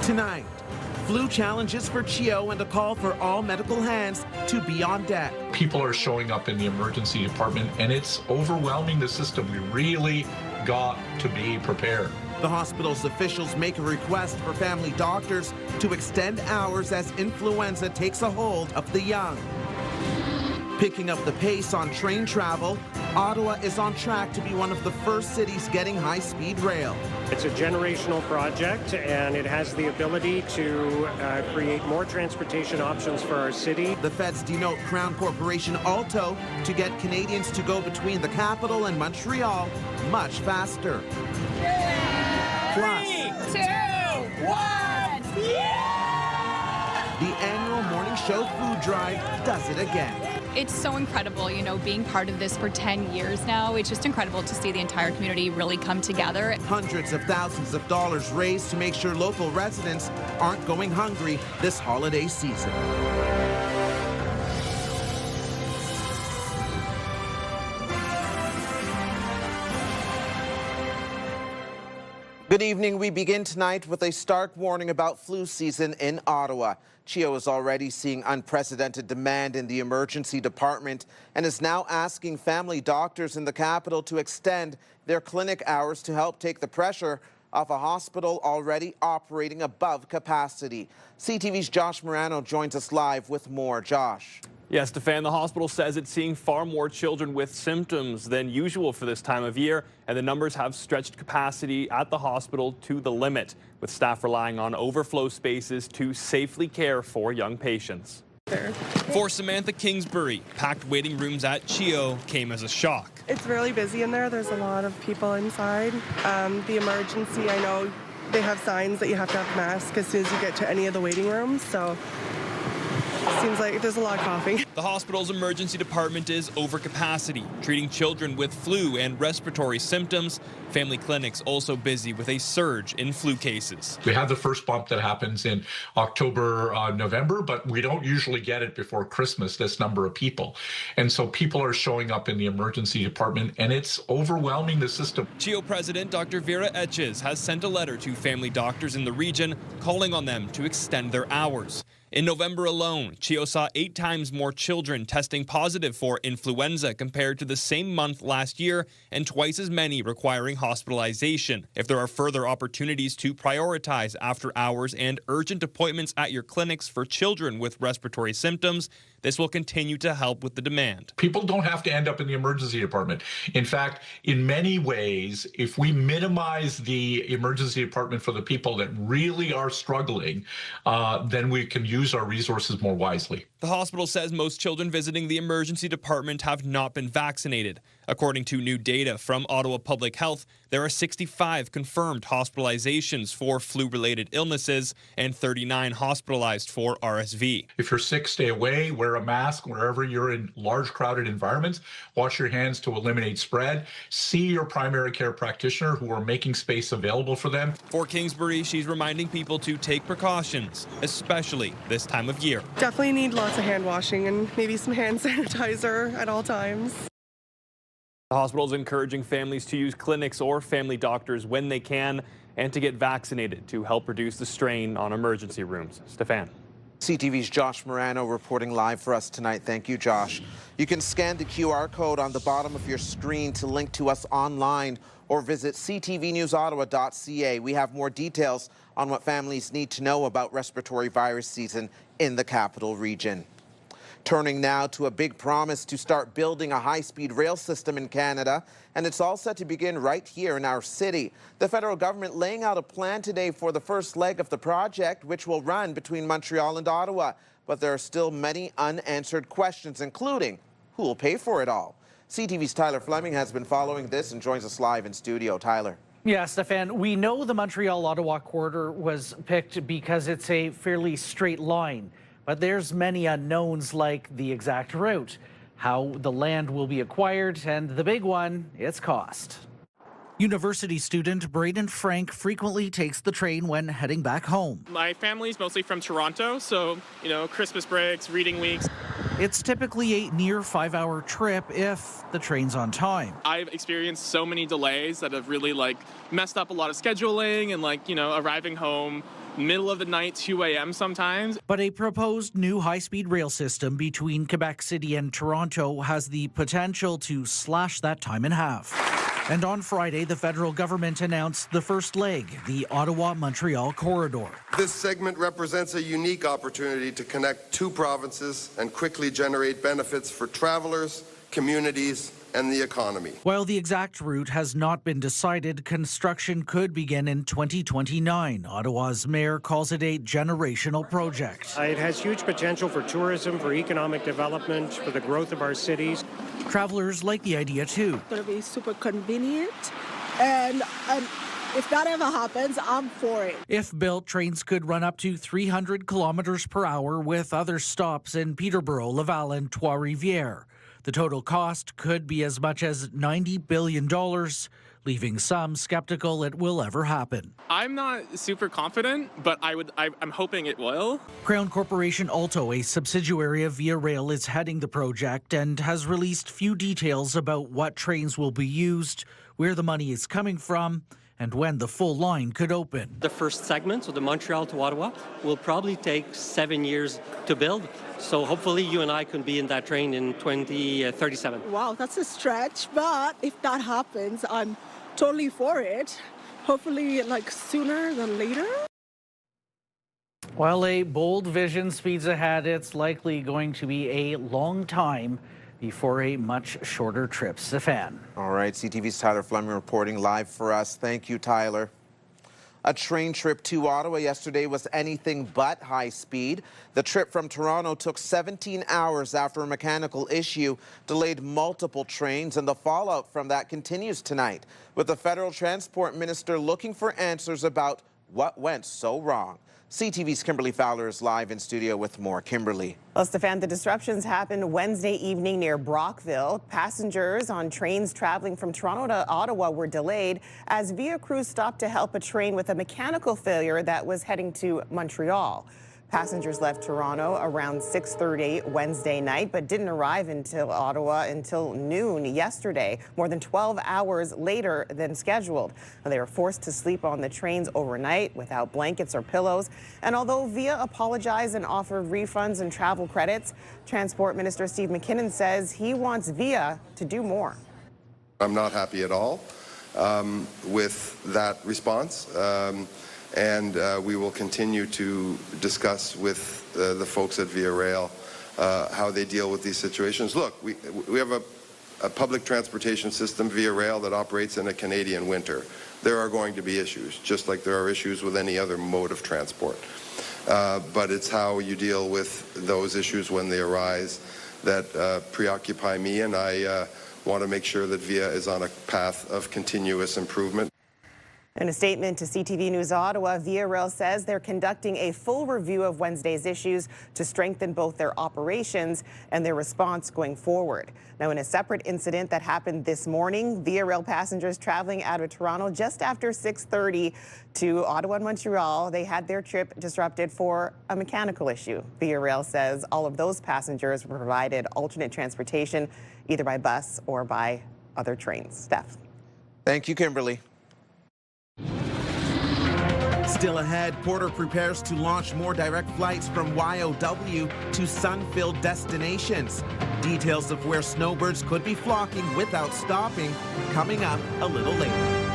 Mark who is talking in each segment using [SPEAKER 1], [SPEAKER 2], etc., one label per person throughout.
[SPEAKER 1] Tonight, flu challenges for CHEO and a call for all medical hands to be on deck.
[SPEAKER 2] People are showing up in the emergency department and it's overwhelming the system. We really got to be prepared.
[SPEAKER 1] The hospital's officials make a request for family doctors to extend hours as influenza takes a hold of the young. Picking up the pace on train travel, Ottawa is on track to be one of the first cities getting high-speed rail.
[SPEAKER 3] It's a generational project, and it has the ability to create more transportation options for our city.
[SPEAKER 1] The feds denote Crown Corporation Alto to get Canadians to go between the capital and Montreal much faster. Plus,
[SPEAKER 4] 3, 2, 1, yeah!
[SPEAKER 1] The annual morning show food drive does it again.
[SPEAKER 5] It's so incredible, being part of this for 10 years now. It's just incredible to see the entire community really come together.
[SPEAKER 1] Hundreds of thousands of dollars raised to make sure local residents aren't going hungry this holiday season. Good evening. We begin tonight with a stark warning about flu season in Ottawa. CHEO is already seeing unprecedented demand in the emergency department and is now asking family doctors in the capital to extend their clinic hours to help take the pressure off a hospital already operating above capacity. CTV's Josh Morano joins us live with more. Josh.
[SPEAKER 6] Yes, Stefan, the hospital says it's seeing far more children with symptoms than usual for this time of year, and the numbers have stretched capacity at the hospital to the limit, with staff relying on overflow spaces to safely care for young patients. For Samantha Kingsbury, packed waiting rooms at CHEO came as a shock.
[SPEAKER 7] It's really busy in there. There's a lot of people inside. The emergency, I know they have signs that you have to have a mask as soon as you get to any of the waiting rooms, so seems like there's a lot of coughing.
[SPEAKER 6] The hospital's emergency department is over capacity, treating children with flu and respiratory symptoms. Family clinics also busy with a surge in flu cases.
[SPEAKER 2] We have the first bump that happens in October, November, but we don't usually get it before Christmas, this number of people. And so people are showing up in the emergency department and it's overwhelming the system.
[SPEAKER 6] CHEO President Dr. Vera Etches has sent a letter to family doctors in the region calling on them to extend their hours. In November alone, CHEO saw 8 times more children testing positive for influenza compared to the same month last year, and twice as many requiring hospitalization. If there are further opportunities to prioritize after hours and urgent appointments at your clinics for children with respiratory symptoms, this will continue to help with the demand.
[SPEAKER 2] People don't have to end up in the emergency department. In fact, in many ways, if we minimize the emergency department for the people that really are struggling, then we can use our resources more wisely.
[SPEAKER 6] The hospital says most children visiting the emergency department have not been vaccinated. According to new data from Ottawa Public Health, there are 65 confirmed hospitalizations for flu-related illnesses and 39 hospitalized for RSV.
[SPEAKER 2] If you're sick, stay away, wear a mask wherever you're in large crowded environments, wash your hands to eliminate spread, see your primary care practitioner who are making space available for them.
[SPEAKER 6] For Kingsbury, she's reminding people to take precautions, especially this time of year.
[SPEAKER 7] Definitely need lots of hand washing and maybe some hand sanitizer at all times.
[SPEAKER 6] The hospital is encouraging families to use clinics or family doctors when they can and to get vaccinated to help reduce the strain on emergency rooms. Stefan.
[SPEAKER 1] CTV's Josh Morano reporting live for us tonight. Thank you, Josh. You can scan the QR code on the bottom of your screen to link to us online or visit ctvnewsottawa.ca. We have more details on what families need to know about respiratory virus season in the capital region. Turning now to a big promise to start building a high-speed rail system in Canada, and it's all set to begin right here in our city. The federal government laying out a plan today for the first leg of the project, which will run between Montreal and Ottawa. But there are still many unanswered questions, including who will pay for it all. CTV's Tyler Fleming has been following this and joins us live in studio. Tyler.
[SPEAKER 8] Yeah, Stefan, we know the Montreal-Ottawa corridor was picked because it's a fairly straight line. But there's many unknowns like the exact route, how the land will be acquired, and the big one, its cost. University student Braden Frank frequently takes the train when heading back home.
[SPEAKER 9] My family's mostly from Toronto, so, Christmas breaks, reading weeks.
[SPEAKER 8] It's typically a near 5-hour trip if the train's on time.
[SPEAKER 9] I've experienced so many delays that have really messed up a lot of scheduling and arriving home middle of the night, 2 a.m. sometimes.
[SPEAKER 8] But a proposed new high-speed rail system between Quebec City and Toronto has the potential to slash that time in half. And on Friday, the federal government announced the first leg, the Ottawa-Montreal corridor.
[SPEAKER 10] This segment represents a unique opportunity to connect two provinces and quickly generate benefits for travelers, communities, and the economy.
[SPEAKER 8] While the exact route has not been decided, construction could begin in 2029. Ottawa's mayor calls it a generational project.
[SPEAKER 3] It has huge potential for tourism, for economic development, for the growth of our cities.
[SPEAKER 8] Travelers like the idea too.
[SPEAKER 11] It's going to be super convenient, and if that ever happens, I'm for it.
[SPEAKER 8] If built, trains could run up to 300 kilometers per hour with other stops in Peterborough, Laval, and Trois-Rivières. The total cost could be as much as $90 billion, leaving some skeptical it will ever happen.
[SPEAKER 9] I'm not super confident, but I'm hoping it will.
[SPEAKER 8] Crown Corporation Alto, a subsidiary of Via Rail, is heading the project and has released few details about what trains will be used, where the money is coming from, and when the full line could open.
[SPEAKER 12] The first segment, so the Montreal to Ottawa, will probably take 7 years to build. So hopefully you and I can be in that train in 2037.
[SPEAKER 11] Wow, that's a stretch, but if that happens, I'm totally for it. Hopefully, sooner than later.
[SPEAKER 8] While a bold vision speeds ahead, it's likely going to be a long time before a much shorter trip. Stefan.
[SPEAKER 1] All right, CTV's Tyler Fleming reporting live for us. Thank you, Tyler. A train trip to Ottawa yesterday was anything but high speed. The trip from Toronto took 17 hours after a mechanical issue delayed multiple trains, and the fallout from that continues tonight, with the federal transport minister looking for answers about what went so wrong. CTV's Kimberly Fowler is live in studio with more. Kimberly.
[SPEAKER 13] Well, Stefan, the disruptions happened Wednesday evening near Brockville. Passengers on trains traveling from Toronto to Ottawa were delayed as Via crews stopped to help a train with a mechanical failure that was heading to Montreal. Passengers left Toronto around 6:30 Wednesday night, but didn't arrive until Ottawa until noon yesterday, more than 12 hours later than scheduled. They were forced to sleep on the trains overnight without blankets or pillows. And although Via apologized and offered refunds and travel credits, Transport Minister Steve McKinnon says he wants Via to do more.
[SPEAKER 10] I'm not happy at all with that response. And we will continue to discuss with the folks at Via Rail how they deal with these situations. Look, we have a public transportation system, Via Rail, that operates in a Canadian winter. There are going to be issues, just like there are issues with any other mode of transport. But it's how you deal with those issues when they arise that preoccupy me, and I want to make sure that Via is on a path of continuous improvement.
[SPEAKER 13] In a statement to CTV News Ottawa, Via Rail says they're conducting a full review of Wednesday's issues to strengthen both their operations and their response going forward. Now, in a separate incident that happened this morning, Via Rail passengers traveling out of Toronto just after 6:30 to Ottawa and Montreal, they had their trip disrupted for a mechanical issue. Via Rail says all of those passengers were provided alternate transportation, either by bus or by other trains. Steph.
[SPEAKER 1] Thank you, Kimberly. Still ahead, Porter prepares to launch more direct flights from YOW to sun-filled destinations. Details of where snowbirds could be flocking without stopping coming up a little later.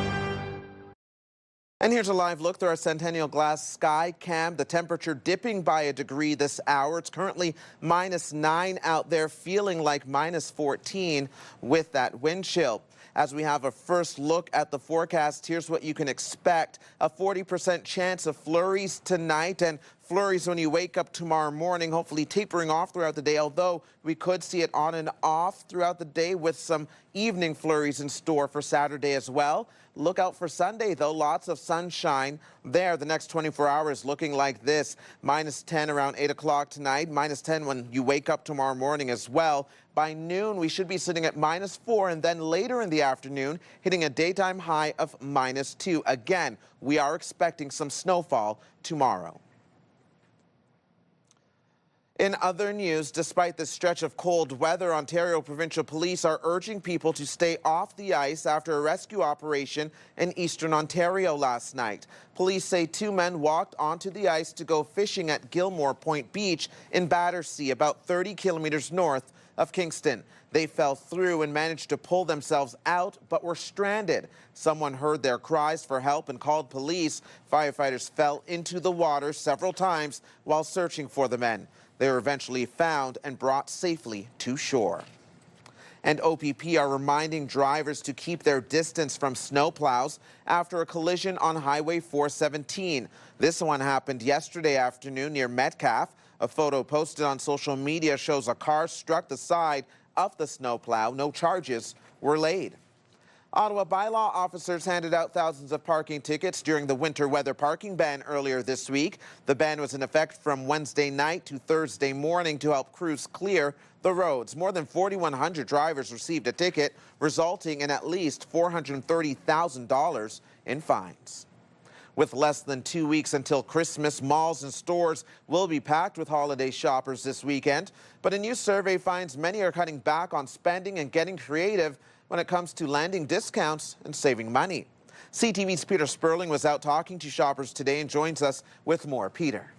[SPEAKER 1] And here's a live look through our Centennial Glass sky cam. The temperature dipping by a degree this hour. It's currently -9 out there, feeling like -14 with that wind chill. As we have a first look at the forecast, here's what you can expect. A 40% chance of flurries tonight, and flurries when you wake up tomorrow morning, hopefully tapering off throughout the day, although we could see it on and off throughout the day with some evening flurries in store for Saturday as well. Look out for Sunday, though. Lots of sunshine there. The next 24 hours looking like this. -10 around 8 o'clock tonight. -10 when you wake up tomorrow morning as well. By noon, we should be sitting at -4, and then later in the afternoon, hitting a daytime high of -2. Again, we are expecting some snowfall tomorrow. In other news, despite the stretch of cold weather, Ontario Provincial Police are urging people to stay off the ice after a rescue operation in eastern Ontario last night. Police say 2 men walked onto the ice to go fishing at Gilmore Point Beach in Battersea, about 30 kilometers north of Kingston. They fell through and managed to pull themselves out, but were stranded. Someone heard their cries for help and called police. Firefighters fell into the water several times while searching for the men. They were eventually found and brought safely to shore. And OPP are reminding drivers to keep their distance from snowplows after a collision on Highway 417. This one happened yesterday afternoon near Metcalfe. A photo posted on social media shows a car struck the side of the snowplow. No charges were laid. Ottawa bylaw officers handed out thousands of parking tickets during the winter weather parking ban earlier this week. The ban was in effect from Wednesday night to Thursday morning to help crews clear the roads. More than 4,100 drivers received a ticket, resulting in at least $430,000 in fines. With less than 2 weeks until Christmas, malls and stores will be packed with holiday shoppers this weekend. But a new survey finds many are cutting back on spending and getting creative when it comes to landing discounts and saving money. CTV's Peter Sperling was out talking to shoppers today and joins us with more. Peter.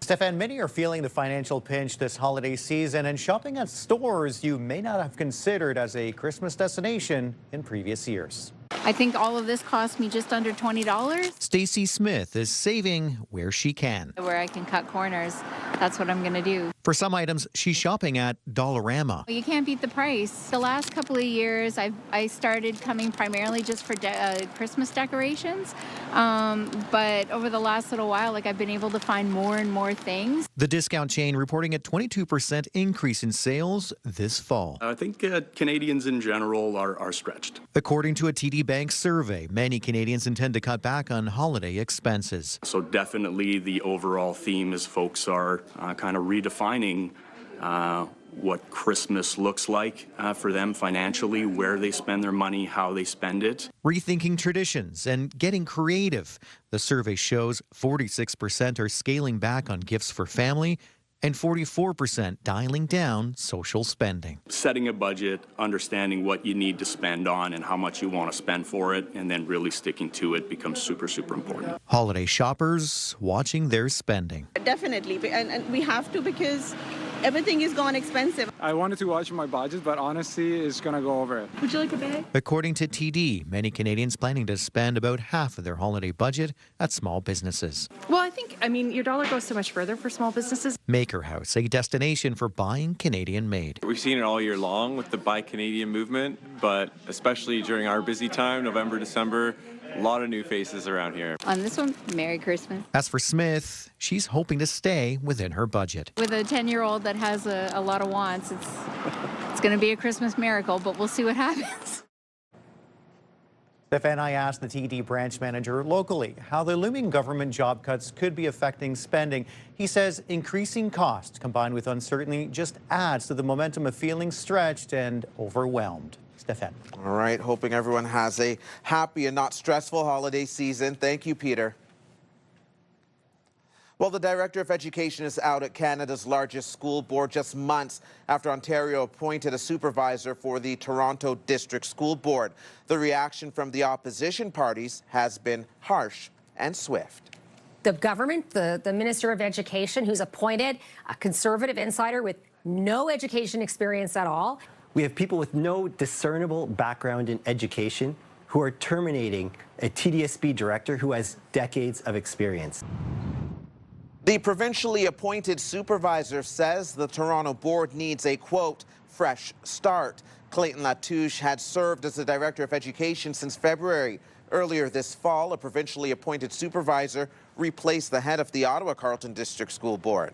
[SPEAKER 14] Stefan, many are feeling the financial pinch this holiday season and shopping at stores you may not have considered as a Christmas destination in previous years.
[SPEAKER 15] I think all of this cost me just under $20.
[SPEAKER 14] Stacy Smith is saving where she can.
[SPEAKER 15] Where I can cut corners, that's what I'm going to do.
[SPEAKER 14] For some items, she's shopping at Dollarama.
[SPEAKER 15] You can't beat the price. The last couple of years, I started coming primarily just for Christmas decorations. But over the last little while, I've been able to find more and more things.
[SPEAKER 14] The discount chain reporting a 22% increase in sales this fall.
[SPEAKER 16] I think Canadians in general are stretched.
[SPEAKER 14] According to a TD Bank survey, many Canadians intend to cut back on holiday expenses.
[SPEAKER 16] So definitely the overall theme is folks are kind of redefining what Christmas looks like for them financially, where they spend their money, how they spend it.
[SPEAKER 14] Rethinking traditions and getting creative. The survey shows 46% are scaling back on gifts for family and 44% dialing down social spending.
[SPEAKER 16] Setting a budget, understanding what you need to spend on and how much you want to spend for it, and then really sticking to it becomes super, super important.
[SPEAKER 14] Holiday shoppers watching their spending.
[SPEAKER 17] Definitely, and we have to because everything is gone expensive.
[SPEAKER 18] I wanted to watch my budget, but honestly, it's going to go over it.
[SPEAKER 17] Would you like a bag?
[SPEAKER 14] According to TD, many Canadians planning to spend about half of their holiday budget at small businesses.
[SPEAKER 19] Well, I mean, your dollar goes so much further for small businesses.
[SPEAKER 14] Maker House, a destination for buying Canadian-made.
[SPEAKER 20] We've seen it all year long with the Buy Canadian movement, but especially during our busy time, November, December, a lot of new faces around here.
[SPEAKER 15] On this one, Merry Christmas.
[SPEAKER 14] As for Smith, she's hoping to stay within her budget.
[SPEAKER 15] With a 10-year-old that has a lot of wants, it's going to be a Christmas miracle, but we'll see what happens.
[SPEAKER 14] Stefan, I asked the TD branch manager locally how the looming government job cuts could be affecting spending. He says increasing costs combined with uncertainty just adds to the momentum of feeling stretched and overwhelmed. Stefan.
[SPEAKER 1] All right, hoping everyone has a happy and not stressful holiday season. Thank you, Peter. Well, the Director of Education is out at Canada's largest school board just months after Ontario appointed a supervisor for the Toronto District School Board. The reaction from the opposition parties has been harsh and swift.
[SPEAKER 21] The government, the Minister of Education, who's appointed a Conservative insider with no education experience at all.
[SPEAKER 22] We have people with no discernible background in education who are terminating a TDSB director who has decades of experience.
[SPEAKER 1] The provincially appointed supervisor says the Toronto board needs a, quote, fresh start. Clayton Latouche had served as the Director of Education since February. Earlier this fall, a provincially appointed supervisor replaced the head of the Ottawa Carleton District School Board.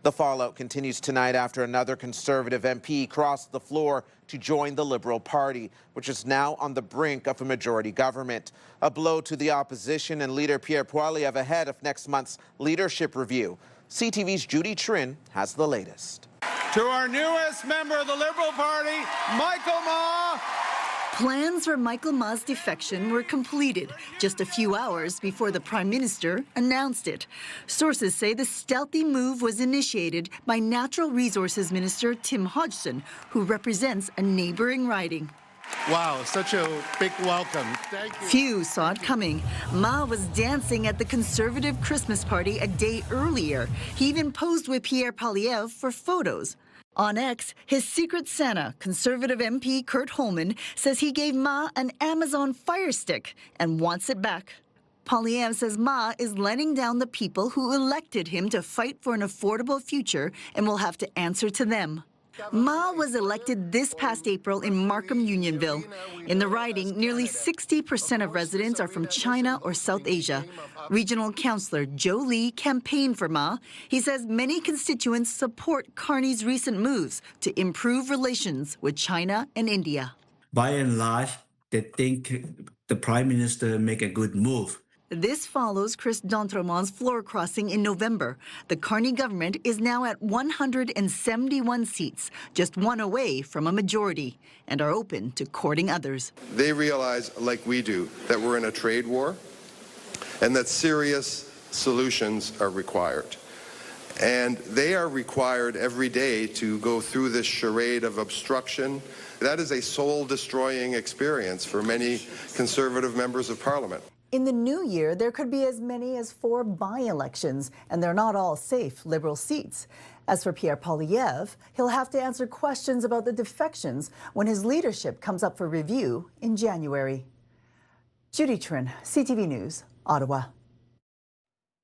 [SPEAKER 1] The fallout continues tonight after another Conservative MP crossed the floor to join the Liberal Party, which is now on the brink of a majority government. A blow to the opposition and leader Pierre Poilievre ahead of next month's leadership review. CTV's Judy Trin has the latest.
[SPEAKER 23] To our newest member of the Liberal Party, Michael Ma.
[SPEAKER 4] Plans for Michael Ma's defection were completed just a few hours before the Prime Minister announced it. Sources say the stealthy move was initiated by Natural Resources Minister Tim Hodgson, who represents a neighbouring riding.
[SPEAKER 5] Wow, such a big welcome. Thank you.
[SPEAKER 4] Few saw it coming. Ma was dancing at the Conservative Christmas party a day earlier. He even posed with Pierre Poilievre for photos. On X, his secret Santa, Conservative MP Kurt Holman, says he gave Ma an Amazon Fire Stick and wants it back. Poilievre says Ma is letting down the people who elected him to fight for an affordable future and will have to answer to them. Ma was elected this past April in Markham Unionville. In the riding, nearly 60% of residents are from China or South Asia. Regional Councillor Joe Lee campaigned for Ma. He says many constituents support Carney's recent moves to improve relations with China and India.
[SPEAKER 23] By and large, they think the Prime Minister make a good move.
[SPEAKER 4] This follows Chris D'Entremont's floor crossing in November. The Carney government is now at 171 seats, just one away from a majority, and are open to courting others.
[SPEAKER 10] They realize, like we do, that we're in a trade war and that serious solutions are required. And they are required every day to go through this charade of obstruction. That is a soul-destroying experience for many Conservative members of Parliament.
[SPEAKER 4] In the new year, there could be as many as 4 by-elections, and they're not all safe Liberal seats. As for Pierre Poilievre, he'll have to answer questions about the defections when his leadership comes up for review in January. Judy Trin, CTV News, Ottawa.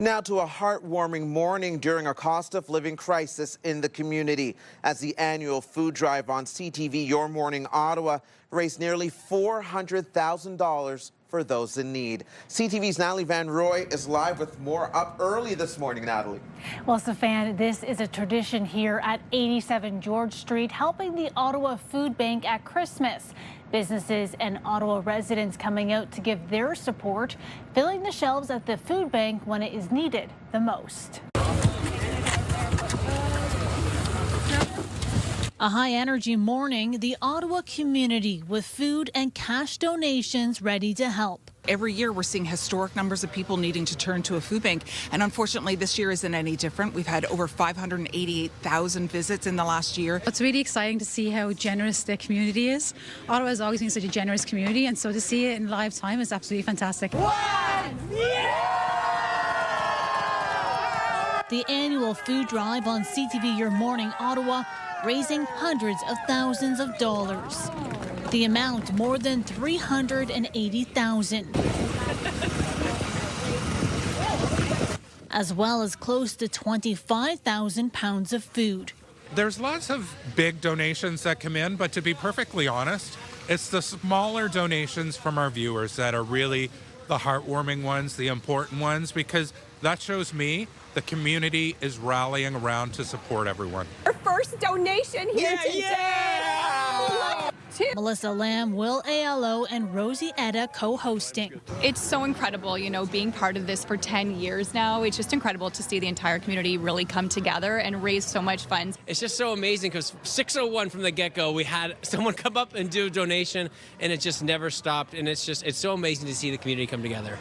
[SPEAKER 1] Now to a heartwarming morning during a cost of living crisis in the community, as the annual food drive on CTV Your Morning Ottawa raised nearly $400,000 for those in need. CTV's Natalie Van Roy is live with more up early this morning. Natalie.
[SPEAKER 24] Well, Stefan, this is a tradition here at 87 George Street, helping the Ottawa Food Bank at Christmas. Businesses and Ottawa residents coming out to give their support, filling the shelves at the food bank when it is needed the most. A high-energy morning, the Ottawa community with food and cash donations ready to help.
[SPEAKER 25] Every year we're seeing historic numbers of people needing to turn to a food bank, and unfortunately this year isn't any different. We've had over 588,000 visits in the last year.
[SPEAKER 26] It's really exciting to see how generous the community is. Ottawa has always been such a generous community, and so to see it in live time is absolutely fantastic.
[SPEAKER 24] The annual food drive on CTV Your Morning Ottawa, raising hundreds of thousands of dollars. The amount more than $380,000. As well as close to 25,000 pounds of food.
[SPEAKER 27] There's lots of big donations that come in, but to be perfectly honest, it's the smaller donations from our viewers that are really the heartwarming ones, the important ones, because that shows me the community is rallying around to support everyone.
[SPEAKER 28] Our first donation here today.
[SPEAKER 24] Yeah. Melissa Lamb, Will Aiello, and Rosie Etta co-hosting.
[SPEAKER 29] It's so incredible, you know, being part of this for 10 years now. It's just incredible to see the entire community really come together and raise so much funds.
[SPEAKER 30] It's just so amazing because 6:01 from the get-go, we had someone come up and do a donation, and it just never stopped. And it's so amazing to see the community come together.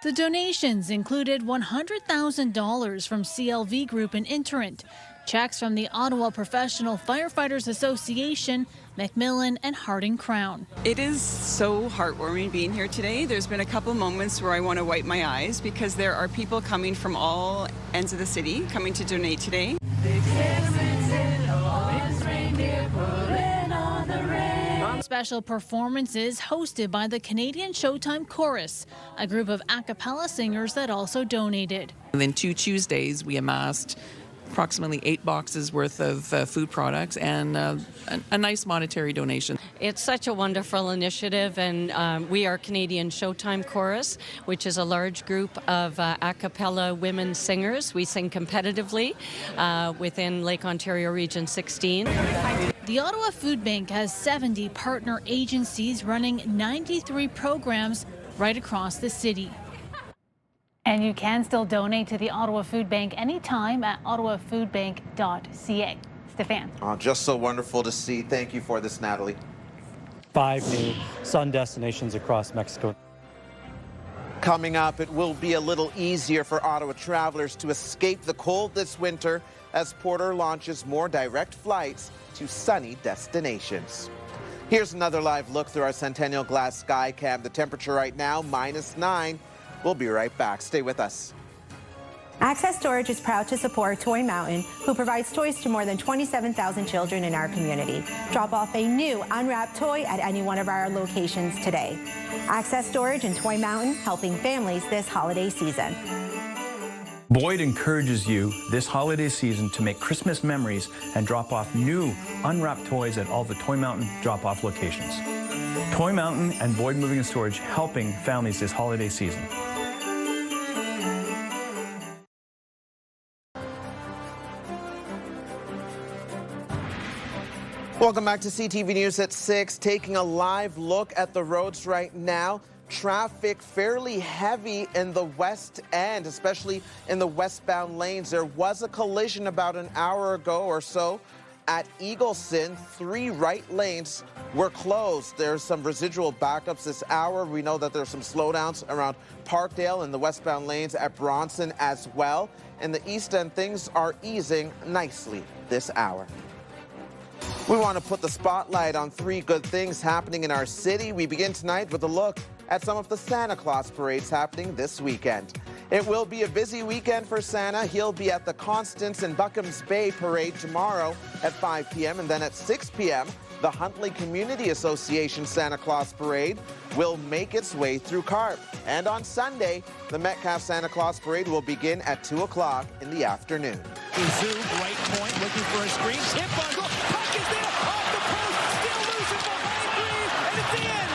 [SPEAKER 24] The donations included $100,000 from CLV Group and Interent, checks from the Ottawa Professional Firefighters Association, Macmillan, and Harding Crown.
[SPEAKER 31] It is so heartwarming being here today. There's been a couple moments where I want to wipe my eyes because there are people coming from all ends of the city coming to donate today.
[SPEAKER 24] Special performances hosted by the Canadian Showtime Chorus, a group of a cappella singers that also donated.
[SPEAKER 32] And then 2 Tuesdays, we amassed approximately 8 boxes worth of food products and a nice monetary donation.
[SPEAKER 33] It's such a wonderful initiative, and we are Canadian Showtime Chorus, which is a large group of a cappella women singers. We sing competitively within Lake Ontario Region 16.
[SPEAKER 24] The Ottawa Food Bank has 70 partner agencies running 93 programs right across the city. And you can still donate to the Ottawa Food Bank anytime at ottawafoodbank.ca. Stefan.
[SPEAKER 1] Oh, just so wonderful to see. Thank you for this, Natalie.
[SPEAKER 2] 5 new sun destinations across Mexico.
[SPEAKER 1] Coming up, it will be a little easier for Ottawa travelers to escape the cold this winter as Porter launches more direct flights to sunny destinations. Here's another live look through our Centennial Glass Sky Cam. The temperature right now, -9. We'll be right back. Stay with us.
[SPEAKER 3] Access Storage is proud to support Toy Mountain, who provides toys to more than 27,000 children in our community. Drop off a new unwrapped toy at any one of our locations today. Access Storage and Toy Mountain, helping families this holiday season.
[SPEAKER 6] Boyd encourages you this holiday season to make Christmas memories and drop off new unwrapped toys at all the Toy Mountain drop-off locations. Toy Mountain and Boyd Moving and Storage helping families this holiday season.
[SPEAKER 1] Welcome back to CTV News at 6. Taking a live look at the roads right now. Traffic fairly heavy in the west end, especially in the westbound lanes. There was a collision about an hour ago or so at Eagleson. 3 right lanes were closed. There's some residual backups this hour. We know that there's some slowdowns around Parkdale and the westbound lanes at Bronson as well. In the east end, things are easing nicely this hour. We want to put the spotlight on 3 good things happening in our city. We begin tonight with a look at some of the Santa Claus parades happening this weekend. It will be a busy weekend for Santa. He'll be at the Constance and Buckham's Bay Parade tomorrow at 5 p.m. and then at 6 p.m. the Huntley Community Association Santa Claus Parade will make its way through Carp. And on Sunday, the Metcalfe Santa Claus Parade will begin at 2 o'clock in the afternoon.
[SPEAKER 7] Zoom, right point, looking for a screen. Tip on goal. Puck is there. Off the post. Still losing behind Reed. And it's in.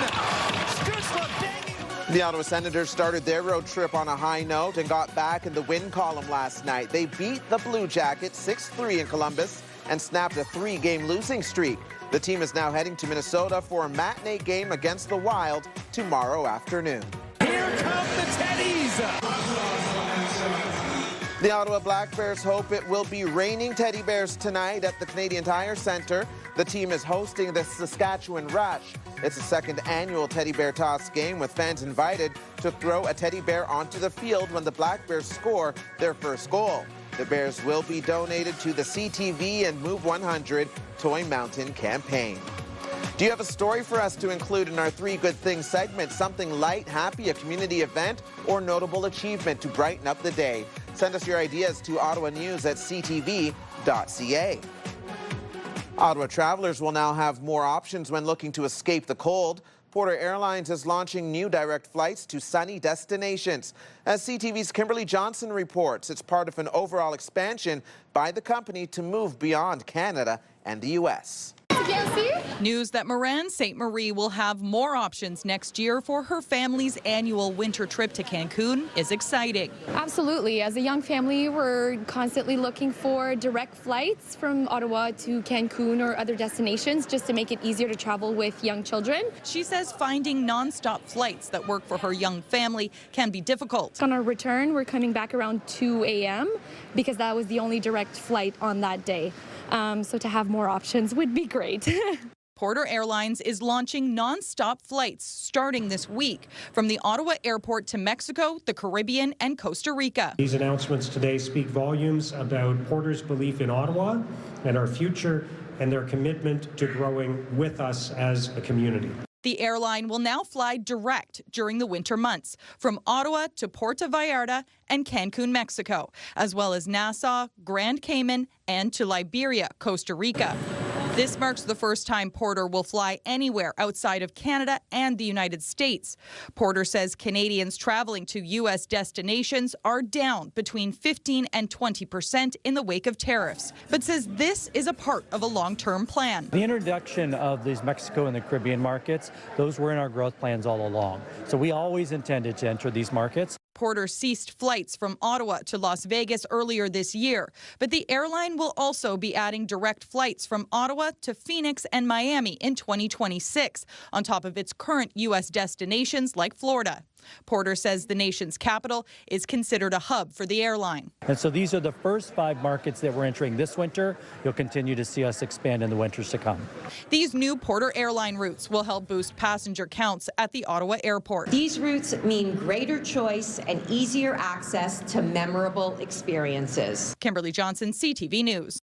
[SPEAKER 7] Stutzla banging.
[SPEAKER 1] The Ottawa Senators started their road trip on a high note and got back in the win column last night. They beat the Blue Jackets 6-3 in Columbus and snapped a 3-game losing streak. The team is now heading to Minnesota for a matinee game against the Wild tomorrow afternoon.
[SPEAKER 7] Here come the Teddies.
[SPEAKER 1] The Ottawa Black Bears hope it will be raining teddy bears tonight at the Canadian Tire Centre. The team is hosting the Saskatchewan Rush. It's the 2nd annual teddy bear toss game with fans invited to throw a teddy bear onto the field when the Black Bears score their first goal. The Bears will be donated to the CTV and Move 100 Toy Mountain campaign. Do you have a story for us to include in our 3 Good Things segment? Something light, happy, a community event, or notable achievement to brighten up the day? Send us your ideas to ottawanews@ctv.ca. Ottawa travelers will now have more options when looking to escape the cold. Porter Airlines is launching new direct flights to sunny destinations. As CTV's Kimberly Johnson reports, it's part of an overall expansion by the company to move beyond Canada and the U.S.
[SPEAKER 8] News that Moran St. Marie will have more options next year for her family's annual winter trip to Cancun is exciting.
[SPEAKER 9] Absolutely. As a young family, we're constantly looking for direct flights from Ottawa to Cancun or other destinations just to make it easier to travel with young children.
[SPEAKER 8] She says finding nonstop flights that work for her young family can be difficult.
[SPEAKER 9] On our return, we're coming back around 2 a.m. because that was the only direct flight on that day. So to have more options would be great.
[SPEAKER 8] Porter Airlines is launching non-stop flights starting this week from the Ottawa airport to Mexico, the Caribbean, and Costa Rica.
[SPEAKER 11] These announcements today speak volumes about Porter's belief in Ottawa and our future and their commitment to growing with us as a community.
[SPEAKER 8] The airline will now fly direct during the winter months from Ottawa to Puerto Vallarta and Cancun, Mexico, as well as Nassau, Grand Cayman, and to Liberia, Costa Rica. This marks the first time Porter will fly anywhere outside of Canada and the United States. Porter says Canadians traveling to U.S. destinations are down between 15% and 20% in the wake of tariffs, but says this is a part of a long-term plan.
[SPEAKER 2] The introduction of these Mexico and the Caribbean markets, those were in our growth plans all along. So we always intended to enter these markets.
[SPEAKER 8] Porter ceased flights from Ottawa to Las Vegas earlier this year, but the airline will also be adding direct flights from Ottawa to Phoenix and Miami in 2026, on top of its current U.S. destinations like Florida. Porter says the nation's capital is considered a hub for the airline.
[SPEAKER 2] And so these are the first 5 markets that we're entering this winter. You'll continue to see us expand in the winters to come.
[SPEAKER 8] These new Porter airline routes will help boost passenger counts at the Ottawa airport.
[SPEAKER 5] These routes mean greater choice and easier access to memorable experiences.
[SPEAKER 8] Kimberly Johnson, CTV News.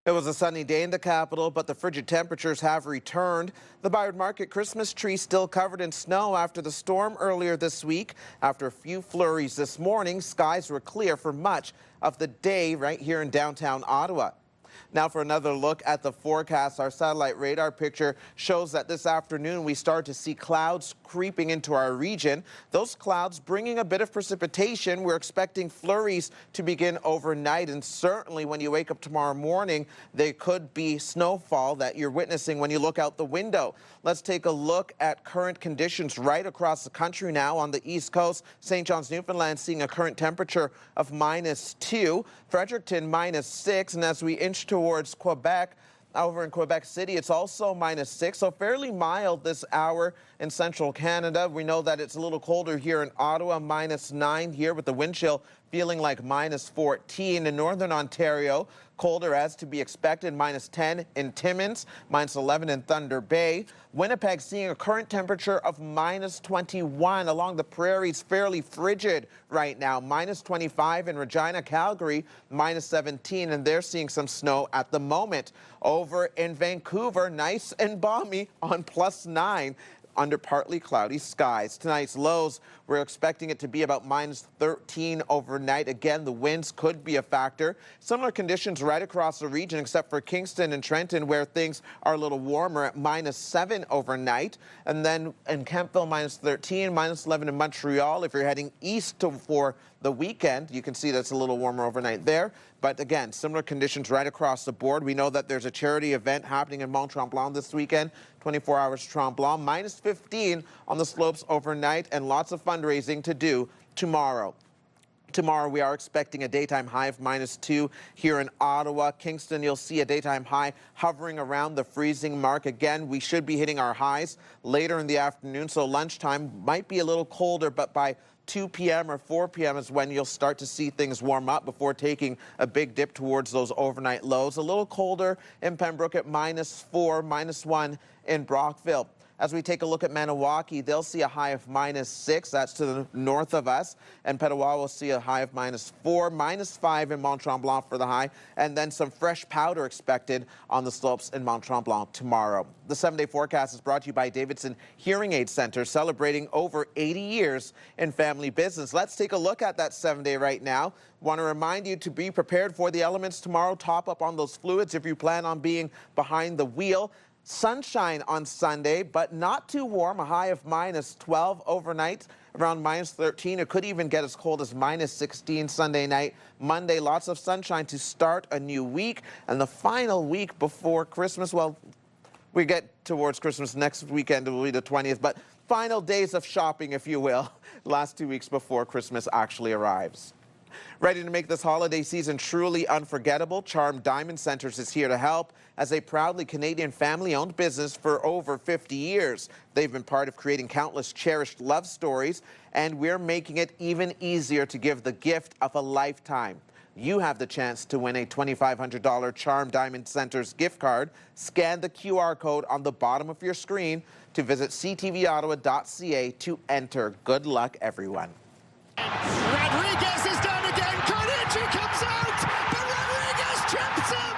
[SPEAKER 1] It was a sunny day in the capital, but the frigid temperatures have returned. The Bayard Market Christmas tree still covered in snow after the storm earlier this week. After a few flurries this morning, skies were clear for much of the day right here in downtown Ottawa. Now for another look at the forecast, our satellite radar picture shows that this afternoon we start to see clouds creeping into our region. Those clouds bringing a bit of precipitation. We're expecting flurries to begin overnight, and certainly when you wake up tomorrow morning, there could be snowfall that you're witnessing when you look out the window. Let's take a look at current conditions right across the country now. On the East Coast, St. John's, Newfoundland seeing a current temperature of -2, Fredericton -6, and as we inch towards Quebec, over in Quebec City, it's also -6, so fairly mild this hour in central Canada. We know that it's a little colder here in Ottawa, -9 here with the wind chill feeling like -14 in northern Ontario. Colder as to be expected, -10 in Timmins, -11 in Thunder Bay. Winnipeg seeing a current temperature of -21. Along the prairies, fairly frigid right now. -25 in Regina, Calgary, -17, and they're seeing some snow at the moment. Over in Vancouver, nice and balmy on +9. Under partly cloudy skies. Tonight's lows, we're expecting it to be about -13 overnight. Again, the winds could be a factor. Similar conditions right across the region, except for Kingston and Trenton, where things are a little warmer at -7 overnight. And then in Kemptville, -13, -11 in Montreal. If you're heading east for the weekend, you can see that's a little warmer overnight there. But again, similar conditions right across the board. We know that there's a charity event happening in Mont Tremblant this weekend, 24 hours Tremblant, -15 on the slopes overnight, and lots of fundraising to do tomorrow. Tomorrow, we are expecting a daytime high of -2 here in Ottawa. Kingston, you'll see a daytime high hovering around the freezing mark. Again, we should be hitting our highs later in the afternoon, so lunchtime might be a little colder, but by 2 p.m. or 4 p.m. is when you'll start to see things warm up before taking a big dip towards those overnight lows. A little colder in Pembroke at -4, -1 in Brockville. As we take a look at Maniwaki, they'll see a high of -6. That's to the north of us. And Petawawa will see a high of -4, -5 in Mont Tremblant for the high. And then some fresh powder expected on the slopes in Mont Tremblant tomorrow. The 7-day forecast is brought to you by Davidson Hearing Aid Center, celebrating over 80 years in family business. Let's take a look at that 7-day right now. Want to remind you to be prepared for the elements tomorrow. Top up on those fluids if you plan on being behind the wheel. Sunshine on Sunday, but not too warm, a high of -12 overnight, around -13. It could even get as cold as -16 Sunday night. Monday, lots of sunshine to start a new week. And the final week before Christmas, well, we get towards Christmas next weekend, it will be the 20th, but final days of shopping, if you will, last 2 weeks before Christmas actually arrives. Ready to make this holiday season truly unforgettable? Charm Diamond Centers is here to help. As a proudly Canadian family-owned business for over 50 years, they've been part of creating countless cherished love stories, and we're making it even easier to give the gift of a lifetime. You have the chance to win a $2,500 Charm Diamond Centers gift card. Scan the QR code on the bottom of your screen to visit ctvottawa.ca to enter. Good luck, everyone.
[SPEAKER 7] Rodriguez is done again. Carducci comes out, but Rodriguez trips him.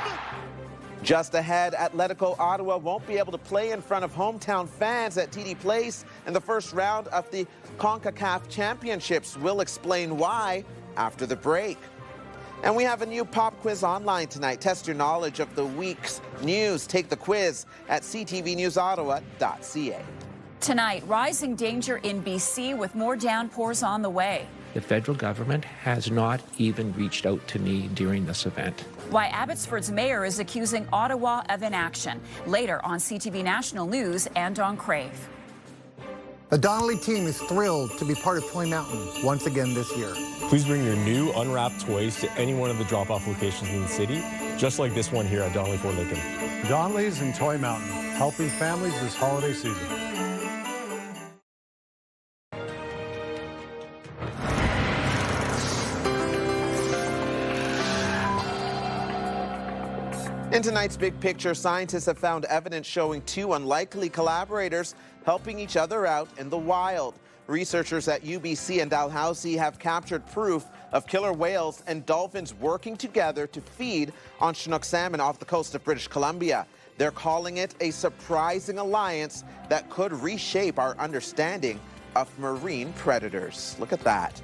[SPEAKER 1] Just ahead, Atletico Ottawa won't be able to play in front of hometown fans at TD Place in the first round of the CONCACAF Championships. We'll explain why after the break. And we have a new pop quiz online tonight. Test your knowledge of the week's news. Take the quiz at ctvnewsottawa.ca.
[SPEAKER 12] Tonight, rising danger in BC with more downpours on the way.
[SPEAKER 13] The federal government has not even reached out to me during this event.
[SPEAKER 12] Why Abbotsford's mayor is accusing Ottawa of inaction. Later on CTV National News and on Crave.
[SPEAKER 4] The Donnelly team is thrilled to be part of Toy Mountain once again this year.
[SPEAKER 10] Please bring your new unwrapped toys to any one of the drop-off locations in the city, just like this one here at Donnelly Fort Lincoln.
[SPEAKER 14] Donnelly's and Toy Mountain, helping families this holiday season.
[SPEAKER 1] In tonight's Big Picture, scientists have found evidence showing two unlikely collaborators helping each other out in the wild. Researchers at UBC and Dalhousie have captured proof of killer whales and dolphins working together to feed on Chinook salmon off the coast of British Columbia. They're calling it a surprising alliance that could reshape our understanding of marine predators. Look at that.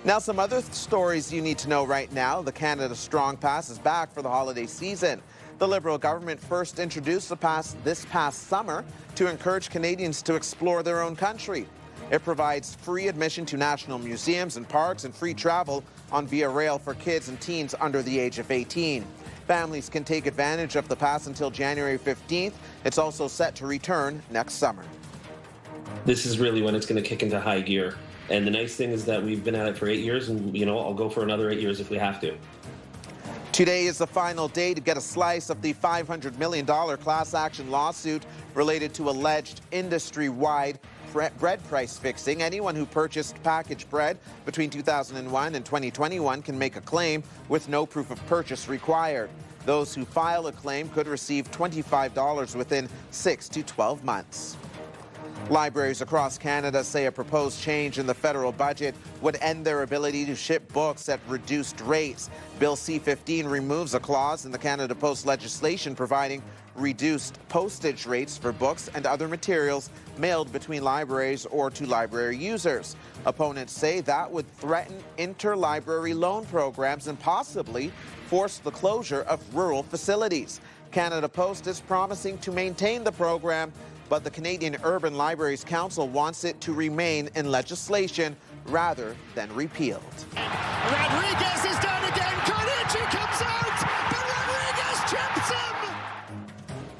[SPEAKER 1] Now, some other stories you need to know right now. The Canada Strong Pass is back for the holiday season. The Liberal government first introduced the pass this past summer to encourage Canadians to explore their own country. It provides free admission to national museums and parks and free travel on Via Rail for kids and teens under the age of 18. Families can take advantage of the pass until January 15th. It's also set to return next summer.
[SPEAKER 15] This is really when it's going to kick into high gear. And the nice thing is that we've been at it for 8 years, and, I'll go for another 8 years if we have to.
[SPEAKER 1] Today is the final day to get a slice of the $500 million class action lawsuit related to alleged industry-wide bread price fixing. Anyone who purchased packaged bread between 2001 and 2021 can make a claim with no proof of purchase required. Those who file a claim could receive $25 within 6 to 12 months. Libraries across Canada say a proposed change in the federal budget would end their ability to ship books at reduced rates. Bill C-15 removes a clause in the Canada Post legislation providing reduced postage rates for books and other materials mailed between libraries or to library users. Opponents say that would threaten interlibrary loan programs and possibly force the closure of rural facilities. Canada Post is promising to maintain the program, but the Canadian Urban Libraries Council wants it to remain in legislation rather than repealed.
[SPEAKER 7] Rodriguez is down again. Carducci comes out, but Rodriguez chips him.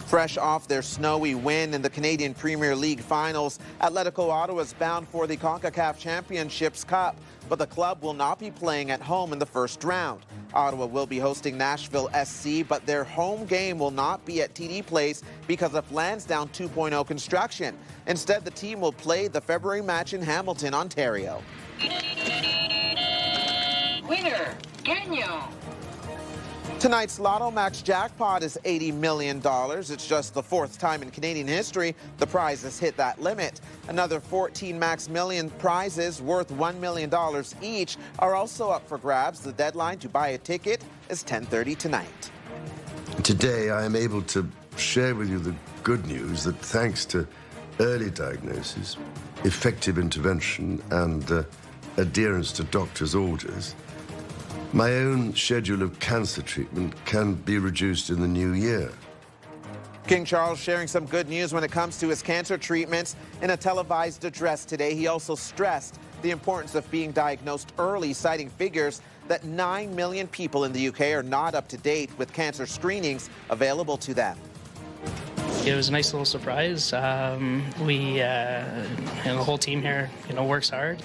[SPEAKER 1] Fresh off their snowy win in the Canadian Premier League finals, Atletico Ottawa is bound for the CONCACAF Championships Cup, but the club will not be playing at home in the first round. Ottawa will be hosting Nashville SC, but their home game will not be at TD Place because of Lansdowne 2.0 construction. Instead, the team will play the February match in Hamilton, Ontario.
[SPEAKER 16] Winner, Gagnon.
[SPEAKER 1] Tonight's Lotto Max jackpot is $80 million. It's just the fourth time in Canadian history the prize has hit that limit. Another 14 Max Million prizes worth $1 million each are also up for grabs. The deadline to buy a ticket is 10:30 tonight.
[SPEAKER 17] Today, I am able to share with you the good news that thanks to early diagnosis, effective intervention, and adherence to doctors' orders, my own schedule of cancer treatment can be reduced in the new year.
[SPEAKER 1] King Charles sharing some good news when it comes to his cancer treatments. In a televised address today, he also stressed the importance of being diagnosed early, citing figures that 9 million people in the UK are not up to date with cancer screenings available to them.
[SPEAKER 18] It was a nice little surprise. The whole team here, works hard.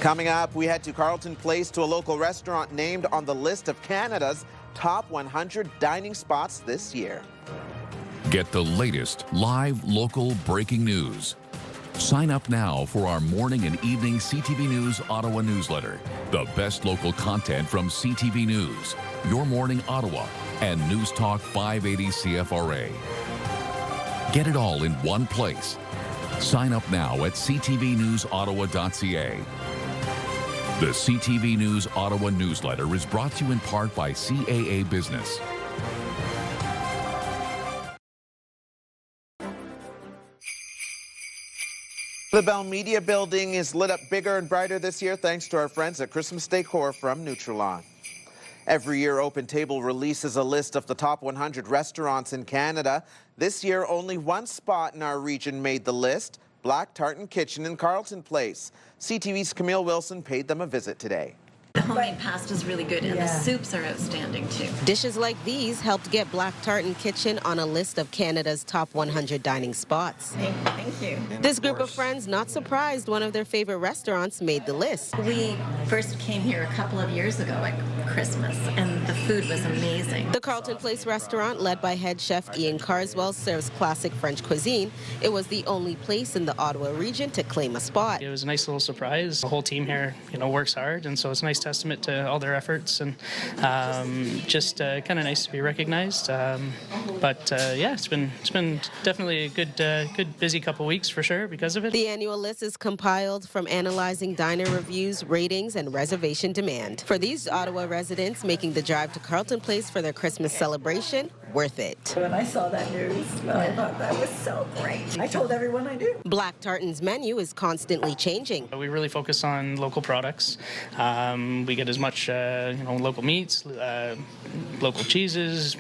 [SPEAKER 1] Coming up, we head to Carleton Place to a local restaurant named on the list of Canada's top 100 dining spots this year.
[SPEAKER 19] Get the latest live local breaking news. Sign up now for our morning and evening CTV News Ottawa newsletter. The best local content from CTV News, Your Morning Ottawa, and News Talk 580 CFRA. Get it all in one place. Sign up now at ctvnewsottawa.ca. The CTV News Ottawa newsletter is brought to you in part by CAA Business.
[SPEAKER 1] The Bell Media Building is lit up bigger and brighter this year thanks to our friends at Christmas Decor from Nutrilon. Every year, Open Table releases a list of the top 100 restaurants in Canada. This year, only one spot in our region made the list, Black Tartan Kitchen in Carleton Place. CTV's Camille Wilson paid them a visit today.
[SPEAKER 20] The homemade pasta is really good, and the soups are outstanding too.
[SPEAKER 21] Dishes like these helped get Black Tartan Kitchen on a list of Canada's top 100 dining spots.
[SPEAKER 20] Thank you.
[SPEAKER 21] This group of friends not surprised one of their favorite restaurants made the list.
[SPEAKER 20] We first came here a couple of years ago at Christmas, and the food was amazing.
[SPEAKER 21] The Carleton Place restaurant, led by head chef Ian Carswell, serves classic French cuisine. It was the only place in the Ottawa region to claim a spot.
[SPEAKER 18] It was a nice little surprise. The whole team here, works hard, and so it's a nice testament to all their efforts, and just kind of nice to be recognized. It's been definitely a good busy couple weeks for sure because of it.
[SPEAKER 21] The annual list is compiled from analyzing diner reviews, ratings, and reservation demand. For these Ottawa residents making the drive to Carleton Place for their Christmas celebration, worth it.
[SPEAKER 20] When I saw that news, I thought that was so great. I told everyone I knew.
[SPEAKER 21] Black Tartan's menu is constantly changing.
[SPEAKER 18] We really focus on local products. We get as much, local meats, local cheeses,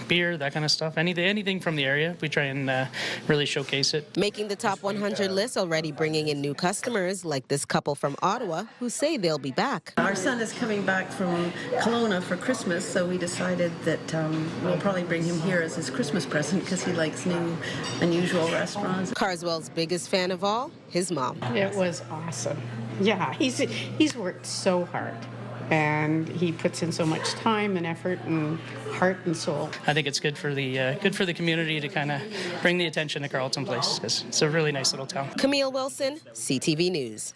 [SPEAKER 18] beer, that kind of stuff. Anything from the area, we try and really showcase it.
[SPEAKER 21] Making the top 100 list already bringing in new customers, like this couple from Ottawa who say they'll be back.
[SPEAKER 20] Our son is coming back from Kelowna for Christmas, so we decided that we'll probably bring him here as his Christmas present because he likes new, unusual restaurants.
[SPEAKER 21] Carswell's biggest fan of all, his mom.
[SPEAKER 22] It was awesome. Yeah, he's worked so hard, and he puts in so much time and effort and heart and soul.
[SPEAKER 18] I think it's good for the community to kind of bring the attention to Carleton Place because it's a really nice little town.
[SPEAKER 21] Camille Wilson, CTV News.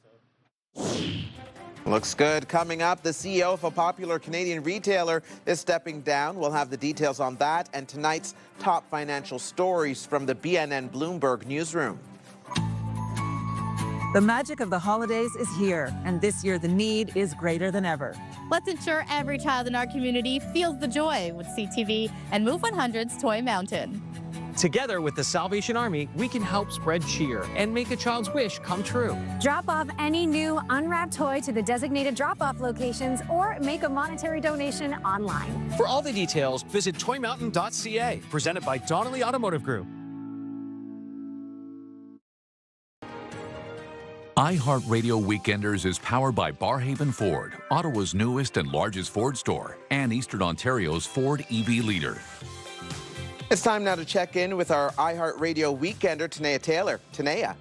[SPEAKER 1] Looks good. Coming up, the CEO of a popular Canadian retailer is stepping down. We'll have the details on that and tonight's top financial stories from the BNN Bloomberg newsroom.
[SPEAKER 23] The magic of the holidays is here, and this year the need is greater than ever.
[SPEAKER 25] Let's ensure every child in our community feels the joy with CTV and Move 100's Toy Mountain.
[SPEAKER 26] Together with the Salvation Army, we can help spread cheer and make a child's wish come true.
[SPEAKER 27] Drop off any new unwrapped toy to the designated drop-off locations or make a monetary donation online.
[SPEAKER 26] For all the details, visit toymountain.ca, presented by Donnelly Automotive Group.
[SPEAKER 19] iHeartRadio Weekenders is powered by Barhaven Ford, Ottawa's newest and largest Ford store, and Eastern Ontario's Ford EV leader.
[SPEAKER 1] It's time now to check in with our iHeartRadio Weekender, Tanea Taylor. Tanea.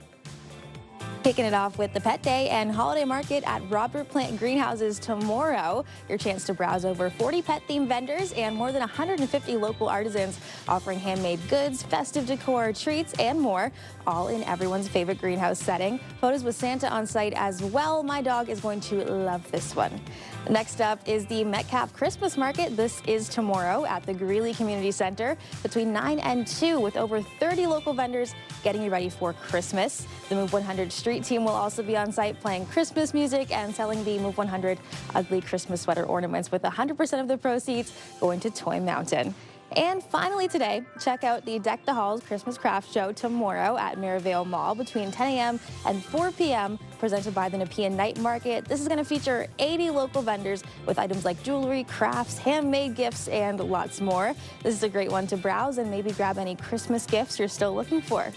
[SPEAKER 28] Kicking it off with the Pet Day and Holiday Market at Robert Plant Greenhouses tomorrow. Your chance to browse over 40 pet-themed vendors and more than 150 local artisans offering handmade goods, festive decor, treats, and more, all in everyone's favorite greenhouse setting. Photos with Santa on site as well. My dog is going to love this one. Next up is the Metcalf Christmas Market. This is tomorrow at the Greeley Community Center between 9 and 2 with over 30 local vendors getting you ready for Christmas. The Move 100 Street team will also be on site playing Christmas music and selling the Move 100 ugly Christmas sweater ornaments with 100% of the proceeds going to Toy Mountain. And finally today, check out the Deck the Halls Christmas Craft Show tomorrow at Merivale Mall between 10 a.m. and 4 p.m. presented by the Nepean Night Market. This is going to feature 80 local vendors with items like jewelry, crafts, handmade gifts, and lots more. This is a great one to browse and maybe grab any Christmas gifts you're still looking for.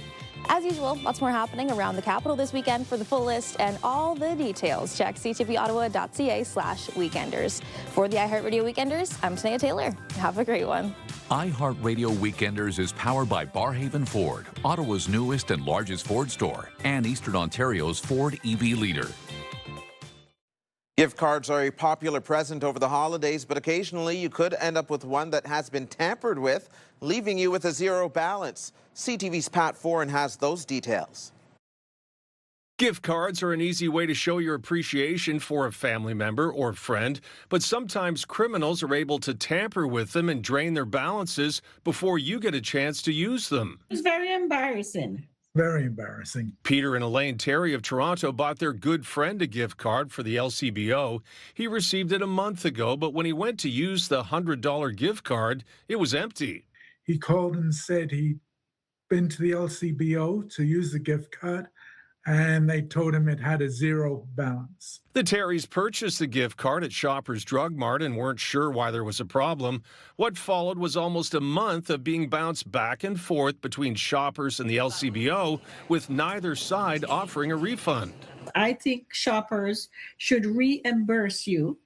[SPEAKER 28] As usual, lots more happening around the capital this weekend. For the full list and all the details, check ctvottawa.ca/weekenders. For the iHeartRadio Weekenders, I'm Tanea Taylor. Have a great one.
[SPEAKER 19] iHeartRadio Weekenders is powered by Barhaven Ford, Ottawa's newest and largest Ford store, and Eastern Ontario's Ford EV leader.
[SPEAKER 1] Gift cards are a popular present over the holidays, but occasionally you could end up with one that has been tampered with, leaving you with a zero balance. CTV's Pat Foran has those details.
[SPEAKER 29] Gift cards are an easy way to show your appreciation for a family member or friend, but sometimes criminals are able to tamper with them and drain their balances before you get a chance to use them.
[SPEAKER 30] It's very embarrassing.
[SPEAKER 31] Very embarrassing.
[SPEAKER 29] Peter and Elaine Terry of Toronto bought their good friend a gift card for the LCBO. He received it a month ago, but when he went to use the $100 gift card, it was empty.
[SPEAKER 31] He called and said he'd been to the LCBO to use the gift card, and they told him it had a zero balance.
[SPEAKER 29] The Terrys purchased the gift card at Shoppers Drug Mart and weren't sure why there was a problem. What followed was almost a month of being bounced back and forth between Shoppers and the LCBO, with neither side offering a refund.
[SPEAKER 30] I think Shoppers should reimburse you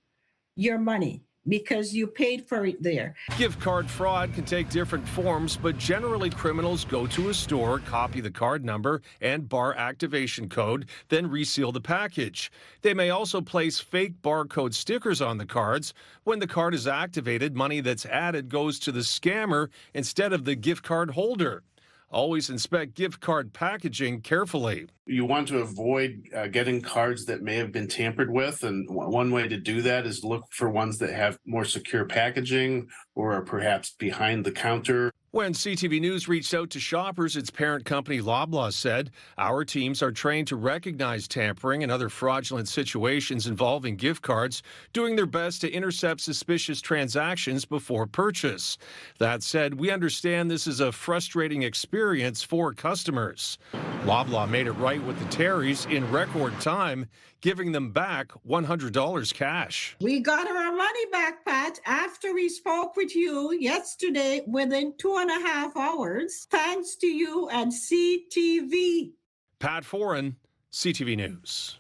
[SPEAKER 2] your money because you paid for it there.
[SPEAKER 29] Gift card fraud can take different forms, but generally criminals go to a store, copy the card number and bar activation code, then reseal the package. They may also place fake barcode stickers on the cards. When the card is activated, money that's added goes to the scammer instead of the gift card holder. Always inspect gift card packaging carefully.
[SPEAKER 3] You want to avoid getting cards that may have been tampered with, and one way to do that is look for ones that have more secure packaging or are perhaps behind the counter.
[SPEAKER 29] When CTV News reached out to shoppers, its parent company Loblaw said, "Our teams are trained to recognize tampering and other fraudulent situations involving gift cards, doing their best to intercept suspicious transactions before purchase." That said, we understand this is a frustrating experience for customers. Loblaw made it right with the Terrys in record time, giving them back $100 cash.
[SPEAKER 2] We got our money back, Pat, after we spoke with you yesterday within 2.5 hours, thanks to you and CTV.
[SPEAKER 29] Pat Foran, CTV News.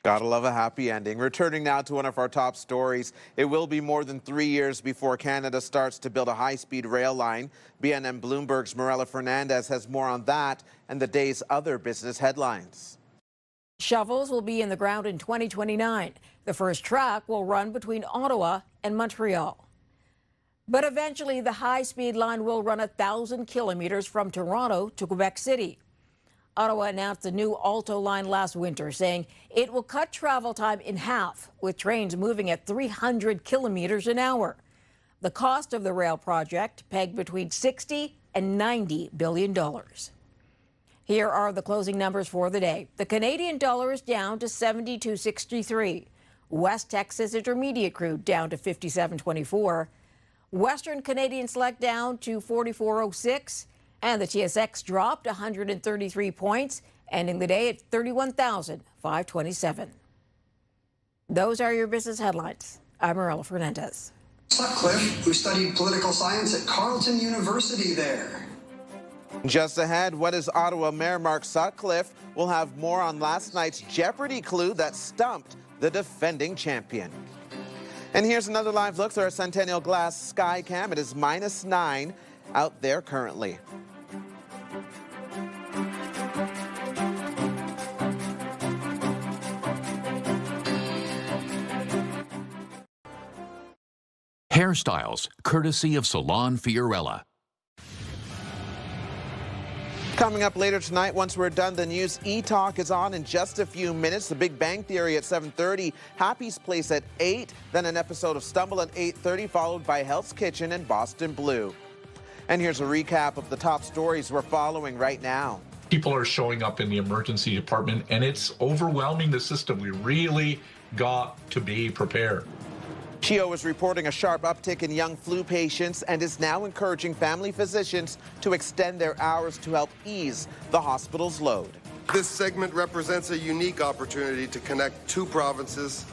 [SPEAKER 1] Gotta love a happy ending. Returning now to one of our top stories. It will be more than 3 years before Canada starts to build a high-speed rail line. BNN Bloomberg's Morella Fernandez has more on that and the day's other business headlines.
[SPEAKER 5] Shovels will be in the ground in 2029. The first track will run between Ottawa and Montreal. But eventually, the high-speed line will run 1,000 kilometers from Toronto to Quebec City. Ottawa announced the new Alto line last winter, saying it will cut travel time in half, with trains moving at 300 kilometers an hour. The cost of the rail project pegged between $60 and $90 billion. Here are the closing numbers for the day. The Canadian dollar is down to 72.63. West Texas Intermediate crude down to 57.24. Western Canadian Select down to 44.06. And the TSX dropped 133 points, ending the day at 31,527. Those are your business headlines. I'm Morella Fernandez.
[SPEAKER 6] Sutcliffe, who studied political science at Carleton University there.
[SPEAKER 1] Just ahead, what is Ottawa Mayor Mark Sutcliffe? We'll have more on last night's Jeopardy clue that stumped the defending champion. And here's another live look through our Centennial Glass Sky Cam. It is -9 out there currently.
[SPEAKER 19] Hairstyles, courtesy of Salon Fiorella.
[SPEAKER 1] Coming up later tonight, once we're done the news, E-Talk is on in just a few minutes. The Big Bang Theory at 7:30, Happy's Place at 8, then an episode of Stumble at 8:30, followed by Hell's Kitchen and Boston Blue. And here's a recap of the top stories we're following right now.
[SPEAKER 8] People are showing up in the emergency department, and it's overwhelming the system. We really got to be prepared.
[SPEAKER 1] CHEO is reporting a sharp uptick in young flu patients and is now encouraging family physicians to extend their hours to help ease the hospital's load.
[SPEAKER 9] This segment represents a unique opportunity to connect two provinces.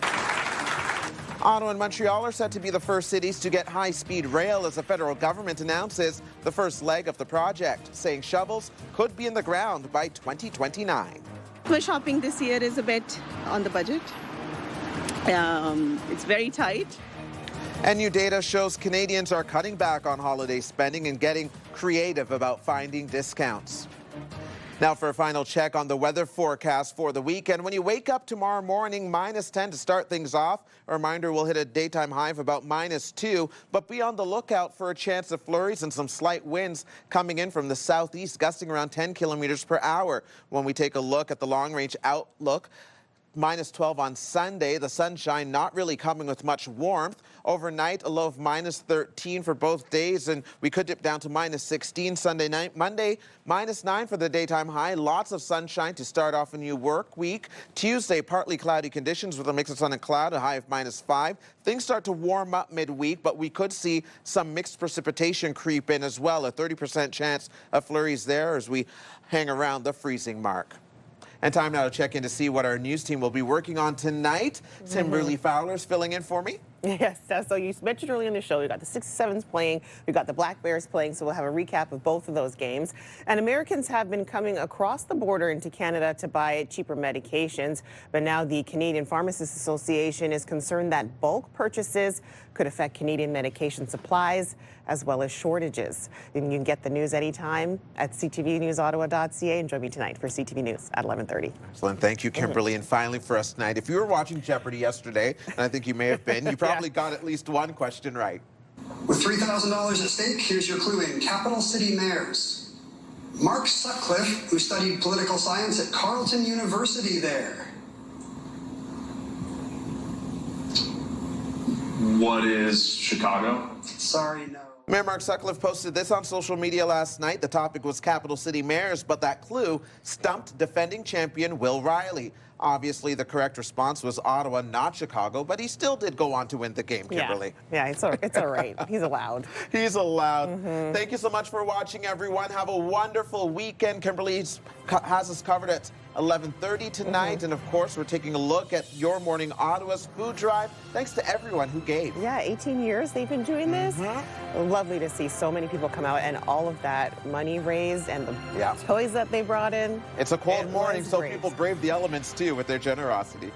[SPEAKER 1] Ottawa and Montreal are set to be the first cities to get high-speed rail as the federal government announces the first leg of the project, saying shovels could be in the ground by 2029.
[SPEAKER 11] My shopping this year is a bit on the budget. It's very tight.
[SPEAKER 1] And new data shows Canadians are cutting back on holiday spending and getting creative about finding discounts. Now for a final check on the weather forecast for the weekend. When you wake up tomorrow morning, -10 to start things off. A reminder, we'll hit a daytime high of about -2, but be on the lookout for a chance of flurries and some slight winds coming in from the southeast, gusting around 10 kilometers per hour. When we take a look at the long-range outlook, -12 on Sunday. The sunshine not really coming with much warmth. Overnight, a low of -13 for both days, and we could dip down to -16 Sunday night. Monday, -9 for the daytime high. Lots of sunshine to start off a new work week. Tuesday, partly cloudy conditions with a mix of sun and cloud, a high of -5. Things start to warm up midweek, but we could see some mixed precipitation creep in as well. A 30% chance of flurries there as we hang around the freezing mark. And time now to check in to see what our news team will be working on tonight. Kimberly Fowler's filling in for me.
[SPEAKER 4] Yes, so you mentioned earlier in the show, we got the 67s playing, we got the Black Bears playing, so we'll have a recap of both of those games. And Americans have been coming across the border into Canada to buy cheaper medications, but now the Canadian Pharmacists Association is concerned that bulk purchases could affect Canadian medication supplies as well as shortages. And you can get the news anytime at ctvnewsottawa.ca, and join me tonight for CTV News at 11:30.
[SPEAKER 1] Excellent. Thank you, Kimberly. And finally for us tonight, if you were watching Jeopardy yesterday, and I think you may have been, you probably got at least one question right.
[SPEAKER 6] With $3,000 at stake, here's your clue in capital city mayors. Mark Sutcliffe, who studied political science at Carleton University there.
[SPEAKER 7] What is Chicago?
[SPEAKER 6] Sorry, no.
[SPEAKER 1] Mayor Mark Sutcliffe posted this on social media last night. The topic was capital city mayors, but that clue stumped defending champion Will Riley. Obviously, the correct response was Ottawa, not Chicago, but he still did go on to win the game, Kimberly.
[SPEAKER 4] Yeah, it's all right. He's allowed.
[SPEAKER 1] He's allowed. Thank you so much for watching, everyone. Have a wonderful weekend. Kimberly has us covered at 11:30 tonight. And, of course, we're taking a look at Your Morning Ottawa's food drive. Thanks to everyone who gave.
[SPEAKER 4] Yeah, 18 years they've been doing this. Lovely to see so many people come out and all of that money raised and the toys that they brought in.
[SPEAKER 1] It's a cold morning, so people brave the elements, too, with their generosity.